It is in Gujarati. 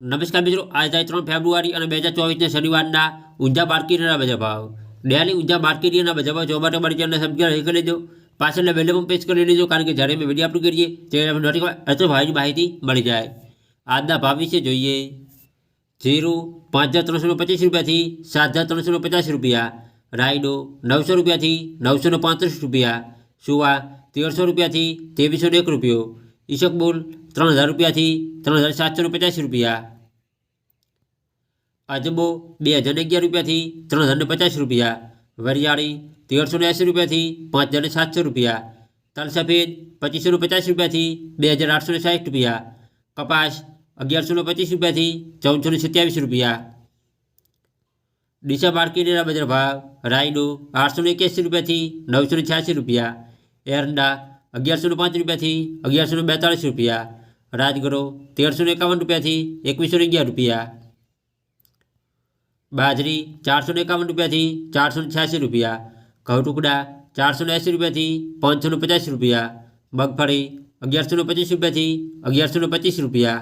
નમસ્કાર મિત્રો, આજ તારીખ 3 ફેબ્રુઆરી અને 2024 શનિવારના ઊંઝા માર્કેટના બજાર ભાવ. ડેલી ઊંઝા માર્કેટના બજાર ભાવ જોવા માટે મારી ચેનલને સબસ્ક્રાઇબ કરી લેજો. પાછળના બેલ પણ પ્રેસ કરી લેજો, કારણ કે જ્યારે અમે વિડીયો અપલોડ કરીએ ત્યારે નોટિફિકેશન ભાવની માહિતી મળી જાય. આજના ભાવ વિશે જોઈએ. જીરું 5325 રૂપિયાથી 7350 રૂપિયા, રાયડો 900 રૂપિયાથી 935 રૂપિયા, સુવા 1300 રૂપિયાથી 2301 રૂપિયો, ઈસબગુલ 3000 રૂપિયાથી 3750 રૂપિયા, અજબો 2011 રૂપિયાથી 3050 રૂપિયા, વરિયાળી 1380 રૂપિયાથી 5700 રૂપિયા, તલ સફેદ 2550 રૂપિયાથી 2860 રૂપિયા, કપાસ 1125 રૂપિયાથી 1427 રૂપિયા. ડીસા માર્કેટના બજાર ભાવ. રાયડો 881 રૂપિયાથી 986 રૂપિયા, એરંડા 1105 રૂપિયાથી 1142 રૂપિયા, રાજગરો 1351 રૂપિયાથી 2111 રૂપિયા, બાજરી 451 રૂપિયાથી 486 રૂપિયા, ઘઉં ટુકડા 480 રૂપિયાથી 550 રૂપિયા, મગફળી 1125 રૂપિયાથી 1125 રૂપિયા.